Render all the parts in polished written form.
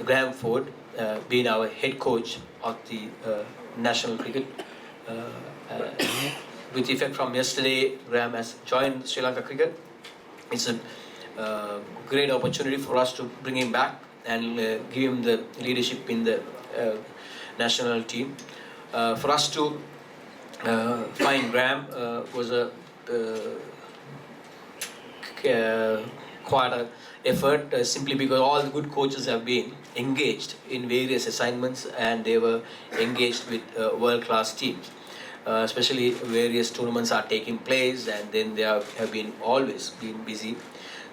Graham Ford, being our head coach of the national cricket. With effect from yesterday, Graham has joined Sri Lanka cricket. It's a great opportunity for us to bring him back and give him the leadership in the national team. For us to find Graham was a quite an effort, simply because all the good coaches have been engaged in various assignments and they were engaged with world-class teams. Especially various tournaments are taking place and then they have been always been busy.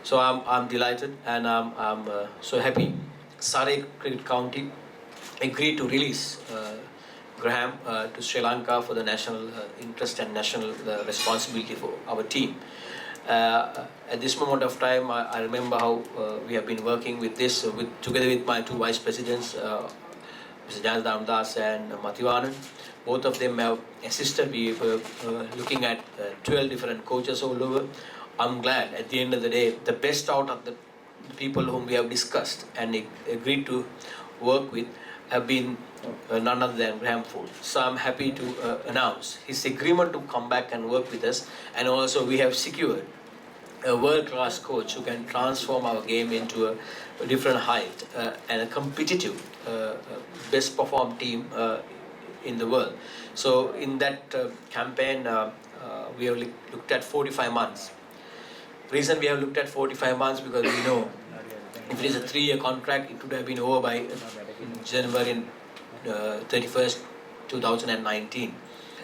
So I'm delighted and I'm so happy. Surrey Cricket County agreed to release Graham to Sri Lanka for the national interest and national responsibility for our team. At this moment of time, I remember how we have been working with this together with my two vice presidents, Mr. Jan Damdas and Mathivanan. Both of them have assisted. We were looking at 12 different coaches all over. I'm glad at the end of the day, the best out of the people whom we have discussed and agreed to work with have been none other than Graham Ford. So I'm happy to announce his agreement to come back and work with us, and also we have secured a world-class coach who can transform our game into a different height and a competitive, best performed team in the world. So in that campaign, we have looked at 45 months. Reason we have looked at 45 months because we know if it is a 3-year contract, it would have been over by January 31st, 2019.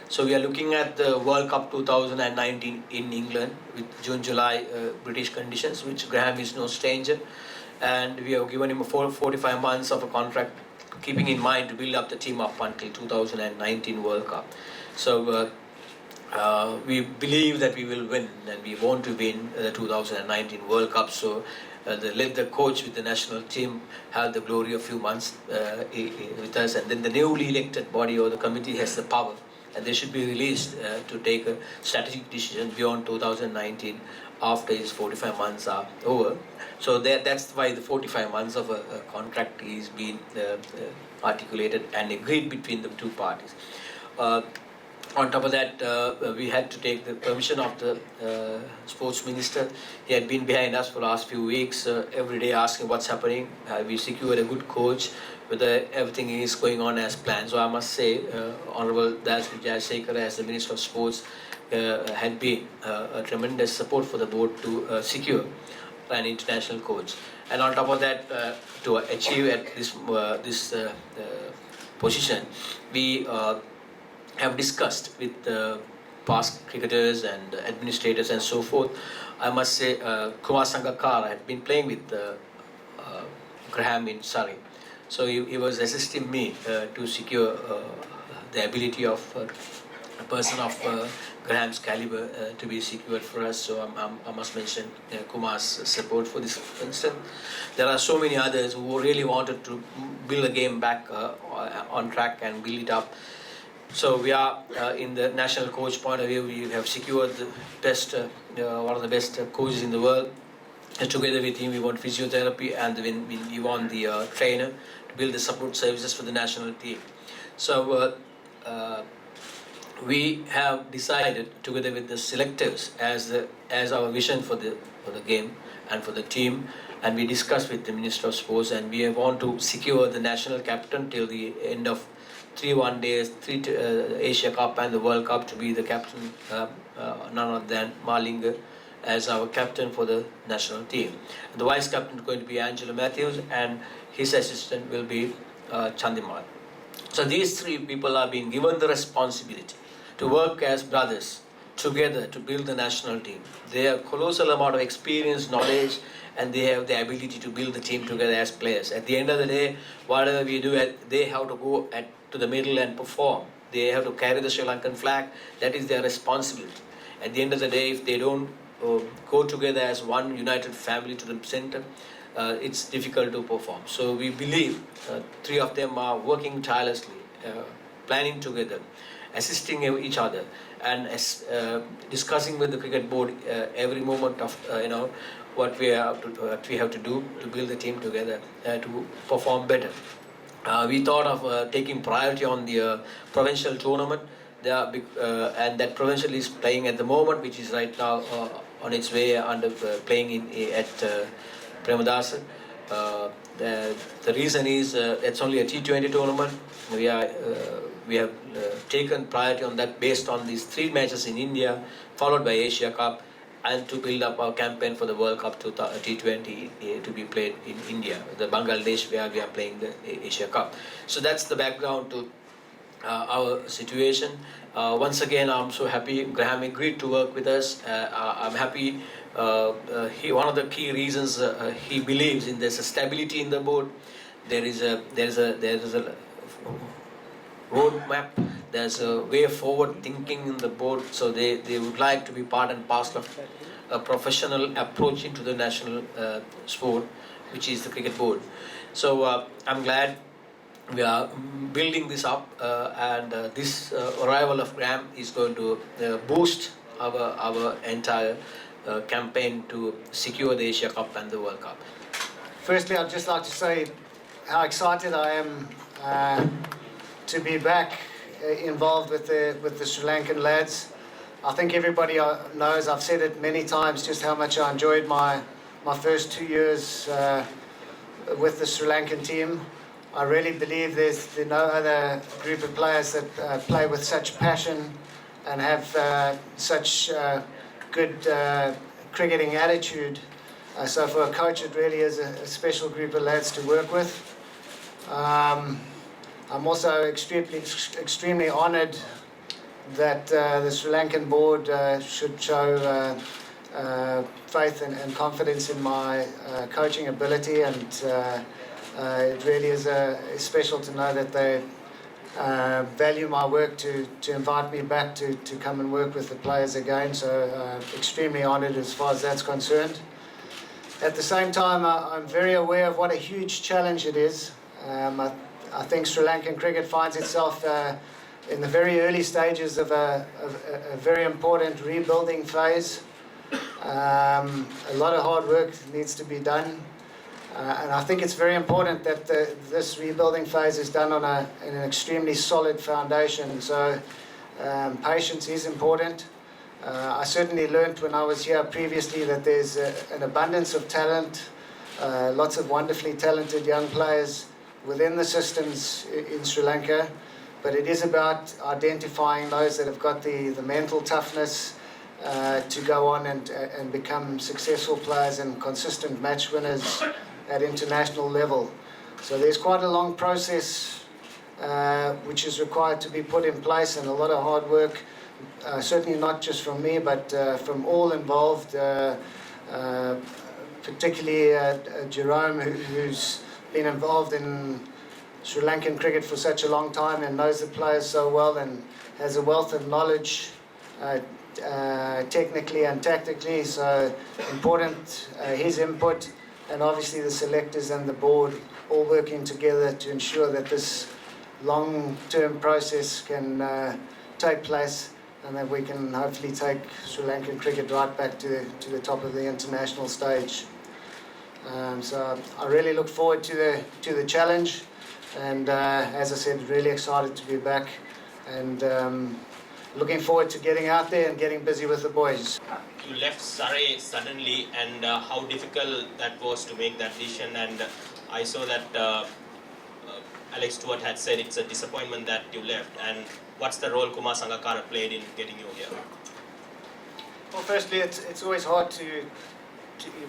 So we are looking at the World Cup 2019 in England with June-July British conditions, which Graham is no stranger, and we have given him 45 months of a contract, keeping in mind to build up the team up until 2019 World Cup. So we believe that we will win and we want to win the 2019 World Cup. So let the coach with the national team have the glory of a few months with us, and then the newly elected body or the committee has the power and they should be released to take a strategic decision beyond 2019 after his 45 months are over. So that's why the 45 months of a contract is being articulated and agreed between the two parties. On top of that, we had to take the permission of the sports minister. He had been behind us for the last few weeks, every day asking what's happening. We secured a good coach, whether everything is going on as planned. So I must say, Honorable Dasri Jayasekara as the Minister of Sports had been a tremendous support for the board to secure an international coach. And on top of that, to achieve at this position, we have discussed with past cricketers and administrators and so forth. I must say, Kumar Sangakkara had been playing with Graham in Surrey. So he was assisting me to secure the ability of a person of Graham's caliber to be secured for us. So I must mention Kumar's support for this instance. There are so many others who really wanted to build the game back on track and build it up. So we are in the national coach point of view, we have secured the best, one of the best coaches in the world. Together with him, we want physiotherapy and we want the trainer to build the support services for the national team. So we have decided together with the selectors as our vision for the game and for the team, and we discussed with the Minister of Sports, and we want to secure the national captain till the end of 3 one-days, 3 Asia Cup and the World Cup, to be the captain, none other than Malinga as our captain for the national team. The vice captain is going to be Angelo Matthews and his assistant will be Chandimal. So these 3 people are being given the responsibility to work as brothers together to build the national team. They have colossal amount of experience, knowledge, and they have the ability to build the team together as players. At the end of the day, whatever we do, they have to go to the middle and perform. They have to carry the Sri Lankan flag. That is their responsibility. At the end of the day, if they don't go together as one united family to the center, it's difficult to perform. So we believe 3 of them are working tirelessly, planning together, assisting each other, and discussing with the cricket board every moment of what we have to do to build the team together to perform better. We thought of taking priority on the provincial tournament. And that provincial is playing at the moment, which is right now on its way under playing at Premadasa. The reason is it's only a T20 tournament. We have taken priority on that based on these 3 matches in India, followed by Asia Cup, and to build up our campaign for the World Cup T20 to be played in India, the Bangladesh where we are playing the Asia Cup. So that's the background to our situation. Once again, I'm so happy Graham agreed to work with us. I'm happy. One of the key reasons he believes in there's a stability in the board. There is a roadmap. There's a way forward thinking in the board. So they would like to be part and parcel of a professional approach into the national sport, which is the cricket board. So I'm glad we are building this up, and this arrival of Graham is going to boost our entire campaign to secure the Asia Cup and the World Cup. Firstly, I'd just like to say how excited I am to be back involved with the Sri Lankan lads. I think everybody knows, I've said it many times, just how much I enjoyed my first 2 years with the Sri Lankan team. I really believe there's no other group of players that play with such passion and have such good cricketing attitude. So for a coach, it really is a special group of lads to work with. I'm also extremely honoured that the Sri Lankan board should show faith and confidence in my coaching ability, and it really is special to know that they value my work to invite me back to come and work with the players again. So extremely honoured as far as that's concerned. At the same time, I'm very aware of what a huge challenge it is. I think Sri Lankan cricket finds itself in the very early stages of a very important rebuilding phase. A lot of hard work needs to be done. And I think it's very important that this rebuilding phase is done on an extremely solid foundation. So patience is important. I certainly learnt when I was here previously that there's an abundance of talent, lots of wonderfully talented young players within the systems in Sri Lanka. But it is about identifying those that have got the mental toughness to go on and become successful players and consistent match winners at international level. So there's quite a long process which is required to be put in place, and a lot of hard work, certainly not just from me, but from all involved, particularly Jerome, who's been involved in Sri Lankan cricket for such a long time and knows the players so well and has a wealth of knowledge technically and tactically. So important his input, and obviously the selectors and the board all working together to ensure that this long-term process can take place, and that we can hopefully take Sri Lankan cricket right back to the top of the international stage. So I really look forward to the challenge, and as I said, really excited to be back, and looking forward to getting out there and getting busy with the boys. You left Surrey suddenly, and how difficult that was to make that decision. And I saw that Alex Stewart had said it's a disappointment that you left. And what's the role Kumar Sangakkara played in getting you here? Well, firstly, it's always hard to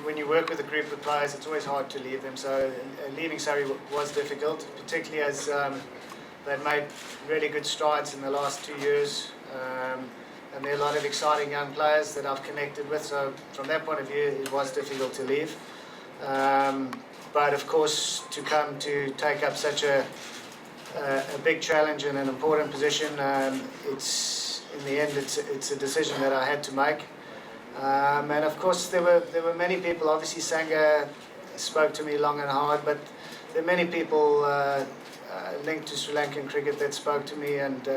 when you work with a group of players, it's always hard to leave them. So leaving Surrey was difficult, particularly as they've made really good strides in the last 2 years. And there are a lot of exciting young players that I've connected with, so from that point of view it was difficult to leave. But of course, to come to take up such a big challenge and an important position, it's in the end it's a decision that I had to make. And of course there were many people. Obviously Sangha spoke to me long and hard, but there are many people linked to Sri Lankan cricket that spoke to me and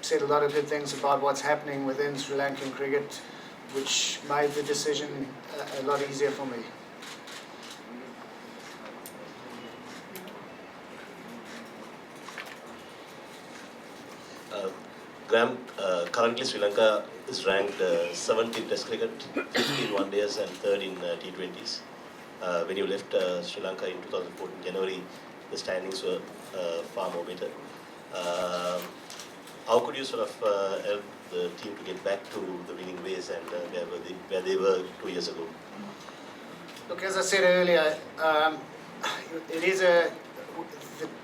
said a lot of good things about what's happening within Sri Lankan cricket. which made the decision a lot easier for me. Graham, currently Sri Lanka is ranked 7th in Test cricket, 5th in one days and 3rd in T20s. When you left Sri Lanka in 2014 January, the standings were far more better. How could you sort of help the team to get back to the winning ways and where they were 2 years ago? Look, as I said earlier, it is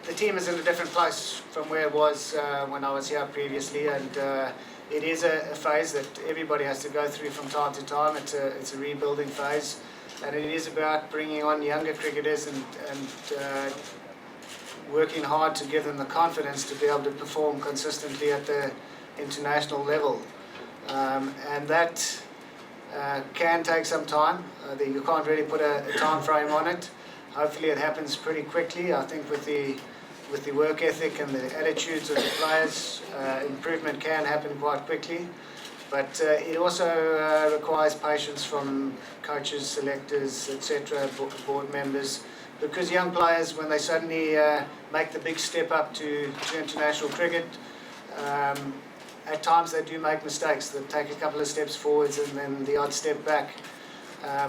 the team is in a different place from where it was when I was here previously, and it is a phase that everybody has to go through from time to time. It's a rebuilding phase, and it is about bringing on younger cricketers and working hard to give them the confidence to be able to perform consistently at the international level, and that can take some time. You can't really put a time frame on it. Hopefully it happens pretty quickly. I think with the work ethic and the attitudes of the players, improvement can happen quite quickly. But it also requires patience from coaches, selectors, etc., board members, because young players, when they suddenly make the big step up to international cricket, at times they do make mistakes. They take a couple of steps forwards and then the odd step back.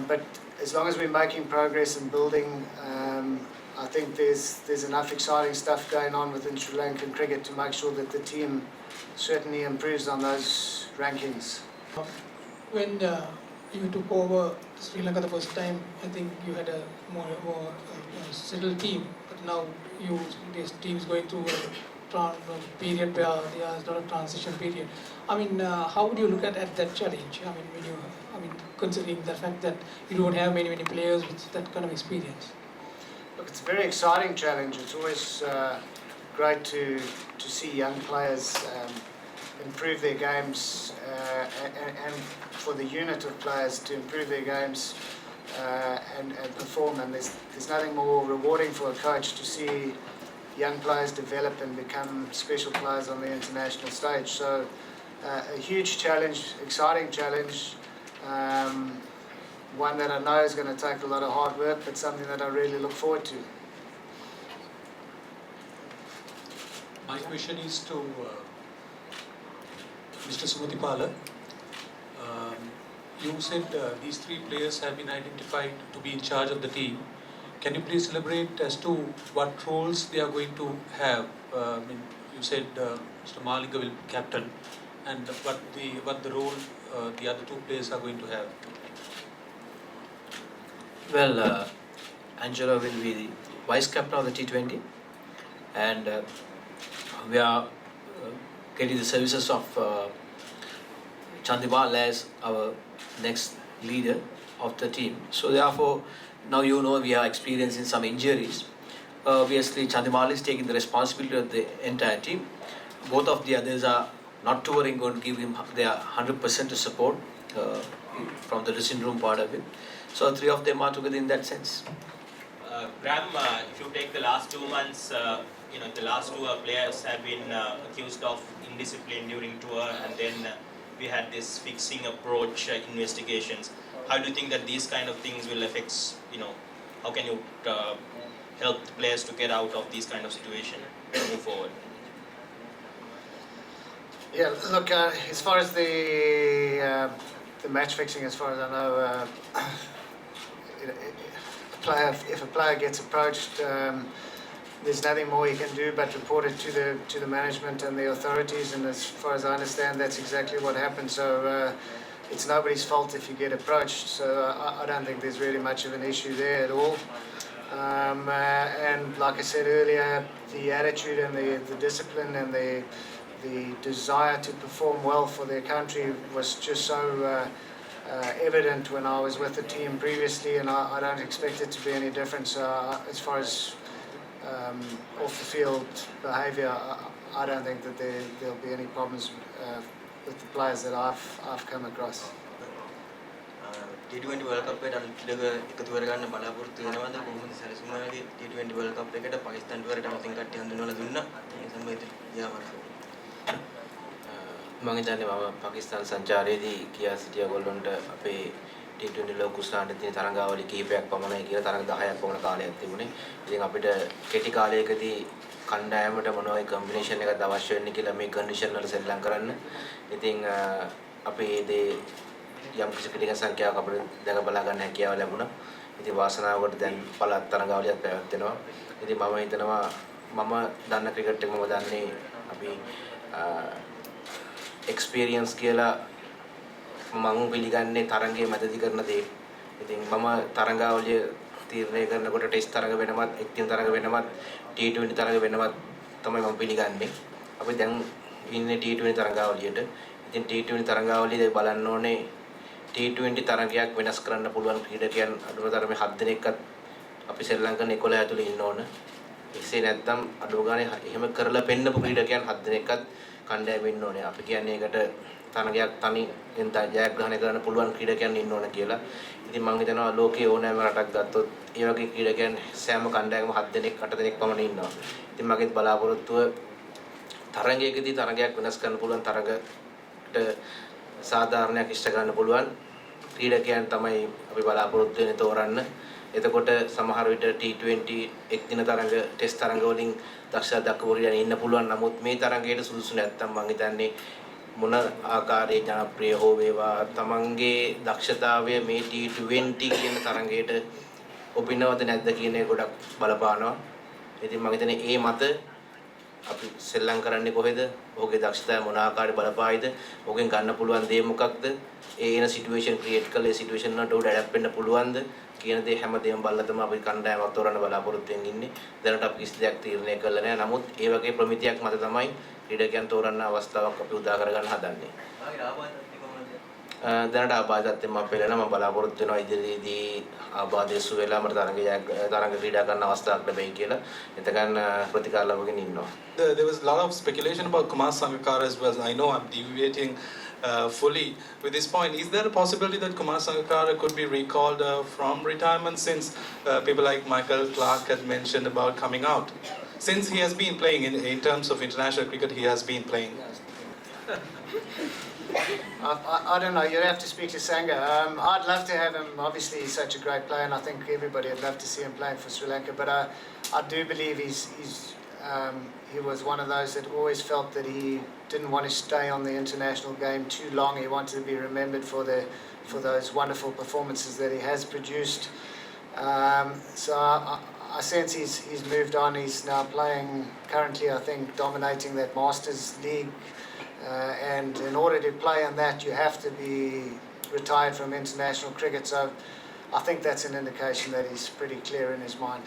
But as long as we're making progress and building, I think there's enough exciting stuff going on within Sri Lankan cricket to make sure that the team certainly improves on those rankings. When you took over Sri Lanka the first time, I think you had a more settled team, but now this team is going through a period where there is not a transition period. I mean, how would you look at that challenge? I mean, considering the fact that you don't have many players with that kind of experience. Look, it's a very exciting challenge. It's always great to see young players improve their games and for the unit of players to improve their games and perform. And there's nothing more rewarding for a coach to see young players develop and become special players on the international stage. So a huge challenge, exciting challenge, one that I know is going to take a lot of hard work, but something that I really look forward to. My question is to Mr. Sumatipala. You said these three players have been identified to be in charge of the team. Can you please elaborate as to what roles they are going to have? You said Mr. Malinga will be captain, and what the role the other two players are going to have? Well, Angelo will be the vice captain of the T20, and we are getting the services of Chandimal as our next leader of the team. So therefore, now you know we are experiencing some injuries. Obviously, Chandimal is taking the responsibility of the entire team. Both of the others are not touring, going to give him their 100% to support from the dressing room part of it. So three of them are together in that sense. Graham, if you take the last 2 months, the last two players have been accused of indiscipline during tour, and then we had this fixing approach investigations. How do you think that these kind of things will affect, how can you help the players to get out of these kind of situation and move forward? Yeah, look, as far as the match fixing, as far as I know, if a player gets approached, there's nothing more you can do but report it to the management and the authorities, and as far as I understand, that's exactly what happened. So it's nobody's fault if you get approached, so I don't think there's really much of an issue there at all. And like I said earlier, the attitude and the discipline and the desire to perform well for their country was just so evident when I was with the team previously, and I don't expect it to be any different. So as far as off the field behaviour, I don't think that there'll be any problems with the players that I've come across. T20 World Cup එකට අනිත් එකතු කරගන්න බලාපොරොත්තු වෙනවද කොහොමද සැලසුමාගේ T20 World Cup එකට පාකිස්තාන් වලට අමතෙන් කට්ටිය හඳුන්වලා දුන්නා මේ සම්බන්ධයෙන් මම හිතන්නේ මම පාකිස්තාන සංචාරයේදී කියා සිටිය ගොල්ලන්ට අපේ T20 ලෝක කුසලාන්ට තියෙන තරඟාවලි කිහිපයක් පමණයි කියලා තරඟ 10ක් පමණ කාලයක් තිබුණේ. ඉතින් අපිට කෙටි කාලයකදී කණ්ඩායමට මොනවයි කම්බිනේෂන් එකක්ද අවශ්‍ය වෙන්නේ කියලා මේ කන්ඩිෂන් වල සෙල්ලම් කරන්න. ඉතින් අපි ඒ යම් කිසි ක්‍රීඩක සංඛ්‍යාවක් අපිට දැක බලා ගන්න හැකියාව ලැබුණා. ඉතින් වාසනාවකට දැන් පළාත් තරඟාවලියක් පැවැත්වෙනවා. ඉතින් මම හිතනවා මම දන්න ක්‍රිකට් එක මම දන්නේ අපි එක්ස්පීරියන්ස් කියලා මම පිළිගන්නේ තරඟයේ මැදදී කරන දේ. ඉතින් මම තරඟාවලිය තීරණය කරනකොට ටෙස්ට් තරඟ වෙනවත්, එක්දින තරඟ වෙනවත්, T20 තරඟ වෙනවත් තමයි මම පිළිගන්නේ. අපි දැන් ඉන්නේ T20 තරඟාවලියට. ඉතින් T20 තරඟාවලිය බලන්න ඕනේ T20 තරඟයක් වෙනස් කරන්න පුළුවන් ක්‍රීඩකයන් අඩුම තරමේ 7 දෙනෙක්වත් අපි ශ්‍රී ලංකන් 11 ඇතුළේ ඉන්න ඕන. එසේ නැත්නම් අඩුව ගානේ එහෙම කරලා පෙන්නපු ක්‍රීඩකයන් 7 දෙනෙක්වත් කණ්ඩායමේ ඉන්න ඕනේ. අපි කියන්නේ ඒකට තරගයක් තනියෙන් ජයග්‍රහණය කරන්න පුළුවන් ක්‍රීඩකයන් ඉන්න ඕන කියලා. ඉතින් මම හිතනවා ලෝකයේ ඕනෑම රටක් ගත්තොත් ඒ වගේ ක්‍රීඩකයන් සෑම කණ්ඩායමකම 7 දෙනෙක් 8 දෙනෙක් පමණ ඉන්නවා. ඉතින් මගේ බලාපොරොත්තුව තරගයකදී තරගයක් වෙනස් කරන්න පුළුවන් තරගට සාධාරණයක් ඉෂ්ට කරන්න පුළුවන් ක්‍රීඩකයන් තමයි අපි බලාපොරොත්තු වෙන්නේ තෝරන්න. එතකොට සමහර විට T20 එක්දින තරඟ ටෙස්ට් තරඟ වලින් දක්ෂතා දක්වපු ක්‍රීඩකයන් ඉන්න පුළුවන්. නමුත් මේ තරඟයට සුදුසු නැත්තම් මම හිතන්නේ මොන ආකාරයේ ජනප්‍රිය හෝ වේවා තමන්ගේ දක්ෂතාවය මේ T20 කියන තරඟයට ඔපිනවද නැද්ද කියන එක ගොඩක් බලපානවා. ඉතින් මම හිතන්නේ ඒ මත අපි සෙල්ලම් කරන්නේ කොහෙද? ඔහුගේ දක්ෂතාවය මොන ආකාරයේ බලපායිද? ඔහුගෙන් ගන්න පුළුවන් දේ මොකක්ද? ඒ එන සිටුේෂන් ක්‍රියේට් කරලා ඒ සිටුේෂන් වලට උඩ ඇඩැප් වෙන්න පුළුවන්ද කියන දේ හැමදේම බලලා තමයි අපි කණ්ඩායමක් තෝරන්න බලාපොරොත්තු වෙන්නේ ඉන්නේ. දැනට අපි කිසි දෙයක් තීරණය කරලා නැහැ. නමුත් ඒ වගේ ප්‍රමිතියක් මත තමයි ක්‍රීඩකයන් තෝරන්න අවස්ථාවක් අපි උදා කරගන්න හදන්නේ. දැනට ආබාධයත් මම පෙළෙන මම බලාපොරොත්තු වෙනවා ඉදිරියේදී ආබාධයසු වෙලා මට තරඟ ක්‍රීඩා කරන්න අවස්ථාවක් ලැබෙයි කියලා. එතකන් ප්‍රතිකාර ලැබගෙන ඉන්නවා. There was a lot of speculation about Kumar Sangakkara as well. I know I'm deviating fully with this point. Is there a possibility that Kumar Sangakkara could be recalled from retirement since people like Michael Clark had mentioned about coming out? Since he has been playing in terms of international cricket, he has been playing. I don't know, you'd have to speak to Sangha. I'd love to have him. Obviously, he's such a great player, and I think everybody would love to see him playing for Sri Lanka. But I do believe he was one of those that always felt that he didn't want to stay on the international game too long. He wanted to be remembered for those wonderful performances that he has produced. So I sense he's moved on. He's now playing currently, I think, dominating that Masters League. And in order to play in that, you have to be retired from international cricket. So I think that's an indication that he's pretty clear in his mind.